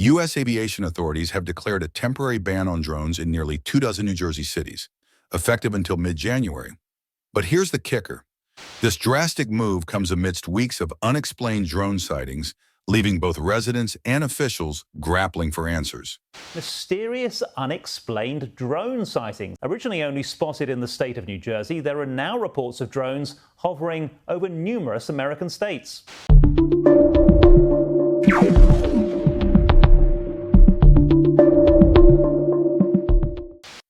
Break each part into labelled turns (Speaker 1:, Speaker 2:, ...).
Speaker 1: U.S. aviation authorities have declared a temporary ban on drones in nearly 24 New Jersey cities, effective until mid-January. But here's the kicker. This drastic move comes amidst weeks of unexplained drone sightings, leaving both residents and officials grappling for answers.
Speaker 2: Mysterious, unexplained drone sightings. Originally only spotted in the state of New Jersey, there are now reports of drones hovering over numerous American states.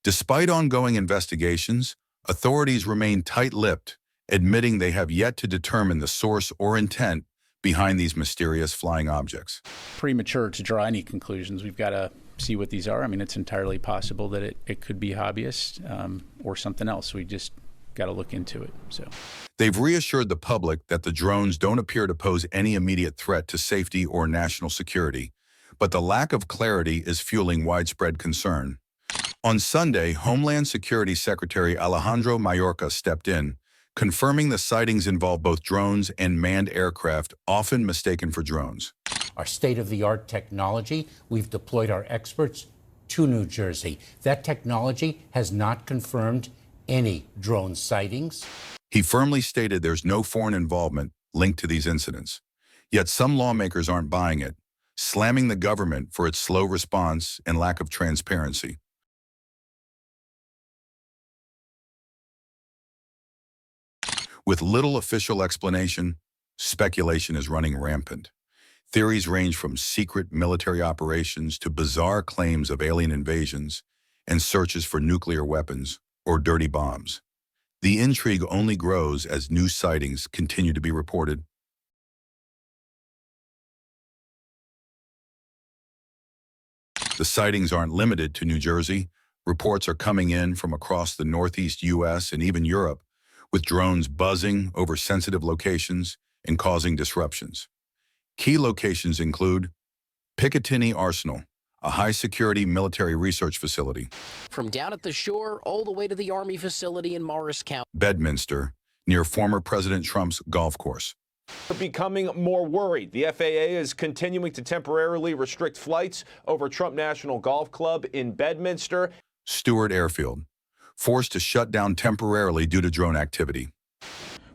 Speaker 1: Despite ongoing investigations, authorities remain tight-lipped, admitting they have yet to determine the source or intent behind these mysterious flying objects.
Speaker 3: Premature to draw any conclusions. We've got to see what these are. I mean, it's entirely possible that it could be hobbyists or something else. We just got to look into it.
Speaker 1: They've reassured the public that the drones don't appear to pose any immediate threat to safety or national security, but the lack of clarity is fueling widespread concern. On Sunday, Homeland Security Secretary Alejandro Mayorkas stepped in, confirming the sightings involve both drones and manned aircraft, often mistaken for drones.
Speaker 4: Our state-of-the-art technology, we've deployed our experts to New Jersey. That technology has not confirmed any drone sightings.
Speaker 1: He firmly stated there's no foreign involvement linked to these incidents. Yet some lawmakers aren't buying it, slamming the government for its slow response and lack of transparency. With little official explanation, speculation is running rampant. Theories range from secret military operations to bizarre claims of alien invasions and searches for nuclear weapons or dirty bombs. The intrigue only grows as new sightings continue to be reported. The sightings aren't limited to New Jersey. Reports are coming in from across the Northeast U.S. and even Europe, with drones buzzing over sensitive locations and causing disruptions. Key locations include Picatinny Arsenal, a high-security military research facility.
Speaker 5: From down at the shore all the way to the Army facility in Morris County.
Speaker 1: Bedminster, near former President Trump's golf course.
Speaker 6: We're becoming more worried. The FAA is continuing to temporarily restrict flights over Trump National Golf Club in Bedminster.
Speaker 1: Stewart Airfield, forced to shut down temporarily due to drone activity.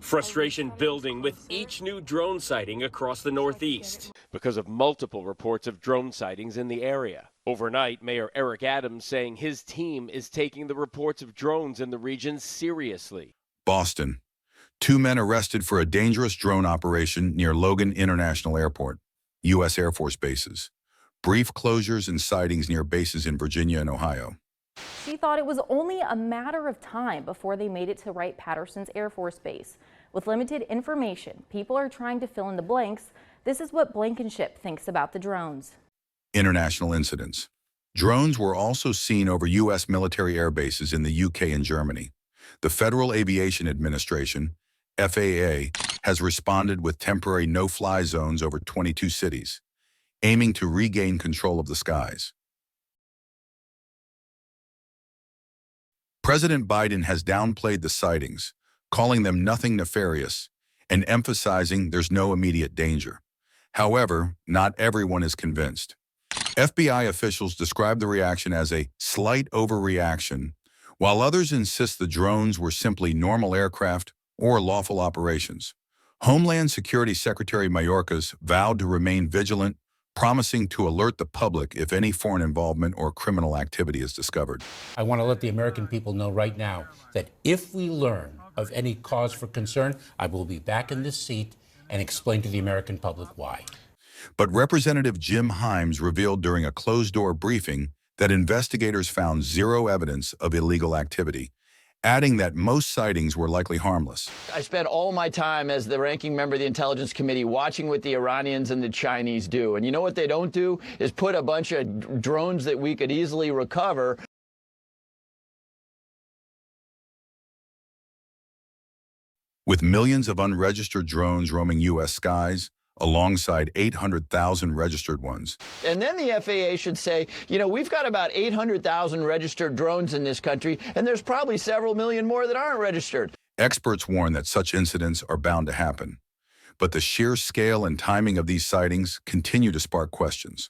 Speaker 7: Frustration building with each new drone sighting across the Northeast because of multiple reports of drone sightings in the area. Overnight, Mayor Eric Adams saying his team is taking the reports of drones in the region seriously.
Speaker 1: Boston, 2 men arrested for a dangerous drone operation near Logan International Airport, U.S. Air Force bases. Brief closures and sightings near bases in Virginia and Ohio.
Speaker 8: She thought it was only a matter of time before they made it to Wright-Patterson's Air Force Base. With limited information, people are trying to fill in the blanks. This is what Blankenship thinks about the drones.
Speaker 1: International incidents. Drones were also seen over U.S. military air bases in the UK and Germany. The Federal Aviation Administration, FAA, has responded with temporary no-fly zones over 22 cities, aiming to regain control of the skies. President Biden has downplayed the sightings, calling them nothing nefarious and emphasizing there's no immediate danger. However, not everyone is convinced. FBI officials describe the reaction as a slight overreaction, while others insist the drones were simply normal aircraft or lawful operations. Homeland Security Secretary Mayorkas vowed to remain vigilant, promising to alert the public if any foreign involvement or criminal activity is discovered.
Speaker 4: I want to let the American people know right now that if we learn of any cause for concern, I will be back in this seat and explain to the American public why.
Speaker 1: But Representative Jim Himes revealed during a closed-door briefing that investigators found zero evidence of illegal activity, adding that most sightings were likely harmless.
Speaker 9: I spent all my time as the ranking member of the Intelligence Committee watching what the Iranians and the Chinese do. And you know what they don't do is put a bunch of drones that we could easily recover.
Speaker 1: With millions of unregistered drones roaming U.S. skies, alongside 800,000 registered ones.
Speaker 9: And then the FAA should say, you know, we've got about 800,000 registered drones in this country, and there's probably several million more that aren't registered.
Speaker 1: Experts warn that such incidents are bound to happen, but the sheer scale and timing of these sightings continue to spark questions.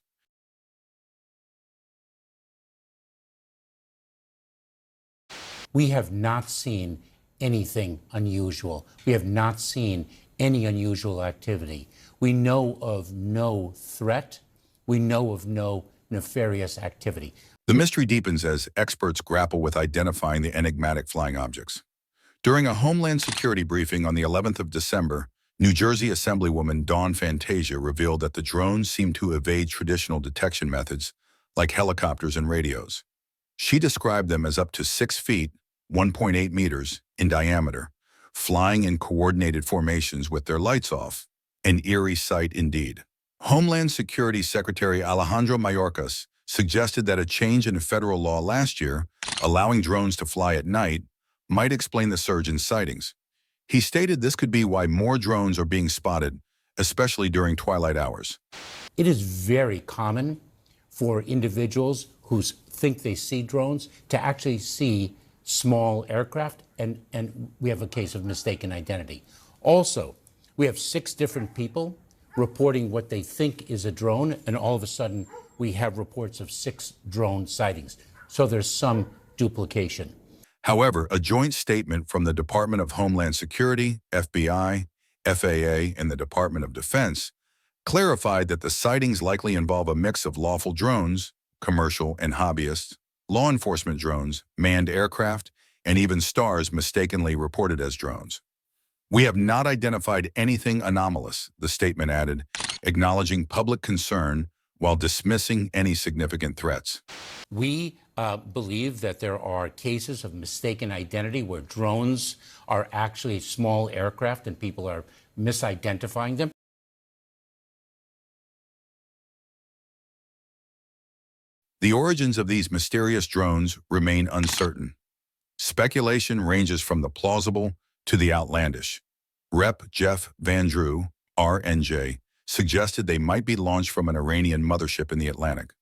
Speaker 4: We have not seen anything unusual. We have not seen any unusual activity. We know of no threat. We know of no nefarious activity.
Speaker 1: The mystery deepens as experts grapple with identifying the enigmatic flying objects. During a Homeland Security briefing on the 11th of December, New Jersey Assemblywoman Dawn Fantasia revealed that the drones seemed to evade traditional detection methods like helicopters and radios. She described them as up to 6 feet, 1.8 meters, in diameter, flying in coordinated formations with their lights off. An eerie sight indeed. Homeland Security Secretary Alejandro Mayorkas suggested that a change in federal law last year, allowing drones to fly at night, might explain the surge in sightings. He stated this could be why more drones are being spotted, especially during twilight hours.
Speaker 4: It is very common for individuals who think they see drones to actually see small aircraft, and we have a case of mistaken identity. Also, we have 6 different people reporting what they think is a drone, and all of a sudden we have reports of 6 drone sightings. So there's some duplication.
Speaker 1: However, a joint statement from the Department of Homeland Security, FBI, FAA, and the Department of Defense clarified that the sightings likely involve a mix of lawful drones, commercial and hobbyist, law enforcement drones, manned aircraft, and even stars mistakenly reported as drones. We have not identified anything anomalous, the statement added, acknowledging public concern while dismissing any significant threats.
Speaker 4: We believe that there are cases of mistaken identity where drones are actually small aircraft and people are misidentifying them.
Speaker 1: The origins of these mysterious drones remain uncertain. Speculation ranges from the plausible to the outlandish. Rep. Jeff Van Drew, RNJ, suggested they might be launched from an Iranian mothership in the Atlantic.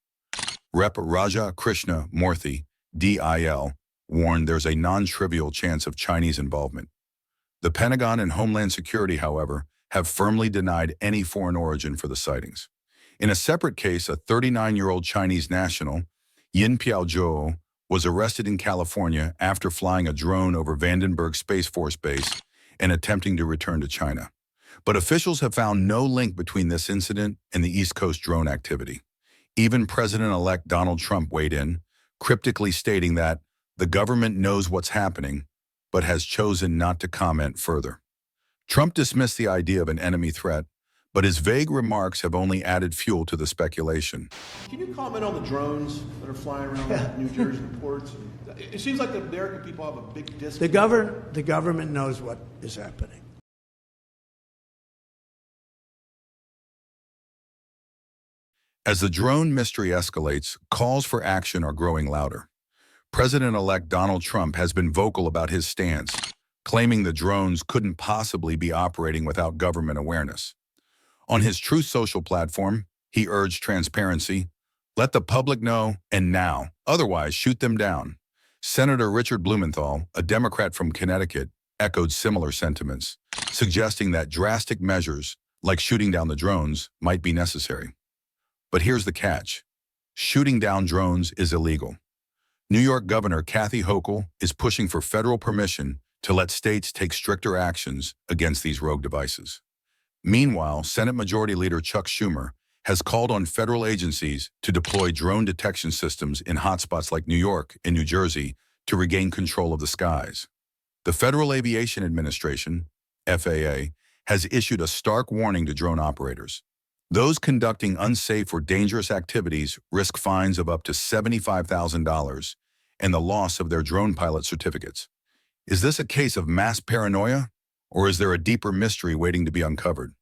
Speaker 1: Rep. Raja Krishna Murthy, DIL, warned there's a non-trivial chance of Chinese involvement. The Pentagon and Homeland Security, however, have firmly denied any foreign origin for the sightings. In a separate case, a 39-year-old Chinese national, Yin Piaozhou, was arrested in California after flying a drone over Vandenberg Space Force Base and attempting to return to China. But officials have found no link between this incident and the East Coast drone activity. Even President-elect Donald Trump weighed in, cryptically stating that the government knows what's happening, but has chosen not to comment further. Trump dismissed the idea of an enemy threat, but his vague remarks have only added fuel to the speculation.
Speaker 10: Can you comment on the drones that are flying around New Jersey ports? It seems like the American people have a big disconnect.
Speaker 11: The government knows what is happening.
Speaker 1: As the drone mystery escalates, calls for action are growing louder. President-elect Donald Trump has been vocal about his stance, claiming the drones couldn't possibly be operating without government awareness. On his Truth Social platform, he urged transparency, let the public know, and now, otherwise shoot them down. Senator Richard Blumenthal, a Democrat from Connecticut, echoed similar sentiments, suggesting that drastic measures, like shooting down the drones, might be necessary. But here's the catch. Shooting down drones is illegal. New York Governor Kathy Hochul is pushing for federal permission to let states take stricter actions against these rogue devices. Meanwhile, Senate Majority Leader Chuck Schumer has called on federal agencies to deploy drone detection systems in hotspots like New York and New Jersey to regain control of the skies. The Federal Aviation Administration, FAA, has issued a stark warning to drone operators. Those conducting unsafe or dangerous activities risk fines of up to $75,000 and the loss of their drone pilot certificates. Is this a case of mass paranoia, or is there a deeper mystery waiting to be uncovered?